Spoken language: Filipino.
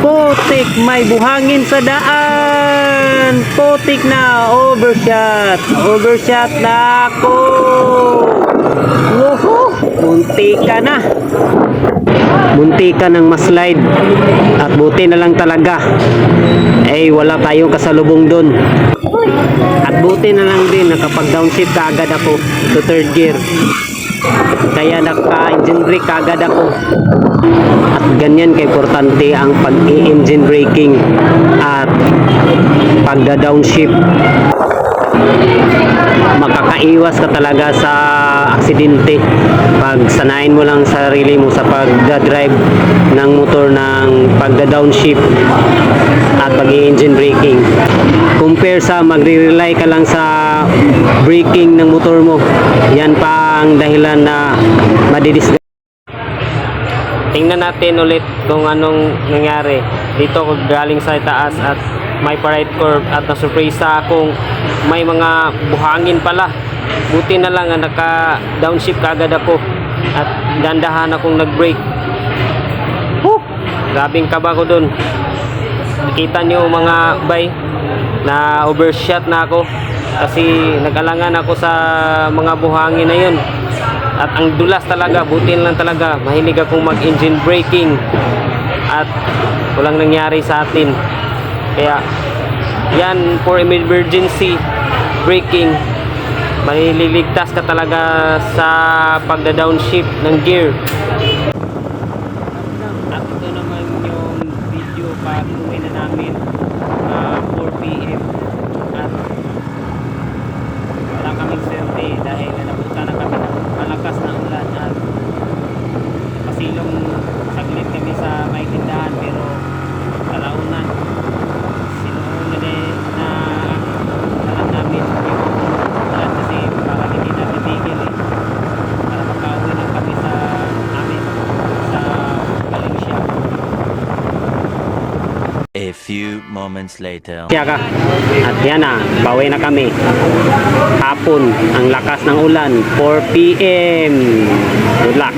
Putik, may buhangin sa daan. Putik na, overshot. Overshot na ako. Woohoo! Munti ka na. Munti ka ng maslide. At buti na lang talaga. Eh, wala tayong kasalubong dun. At buti na lang din, nakapag downshift ka agad ako to third gear. Kaya naka-engine brake agad ako. At ganyan ka-importante ang pag-i-engine braking at pagda-downshift. Makakaiwas ka talaga sa aksidente pag sanayin mo lang sarili mo sa pagda-drive ng motor ng pagda-downshift at pag-i-engine braking. Compare sa magre-rely ka lang sa braking ng motor mo. Yan pa ang dahilan na madidisgust. Tingnan natin ulit kung anong nangyari. Dito ako galing sa taas at may pa-right curve at nasurpresa akong may mga buhangin pala. Buti na lang naka-downshift kaagad ako at dandahan akong nag-brake. Grabing kaba ko dun. Nakita nyo mga bay na overshot na ako kasi nag-alangan ako sa mga buhangin na yun. At ang dulas talaga, buti lang talaga, mahilig akong mag-engine braking at walang nangyari sa atin. Kaya yan, for emergency braking, maliligtas ka talaga sa pagda-downshift ng gear. At ito naman yung video pag uwi na namin 4 PM at wala kaming swerte dahil nabuta na kami ng malakas na ulan at pasilong saglit kami sa may tindahan, pero kalaunan sinuuna din na alam namin yung ulan kasi para hindi natin tigil para makauwi lang kami sa amin sa Valencia. A few moments later. Ka. At yan na, bawi na kami. Hapon, ang lakas ng ulan, 4 PM. Relax.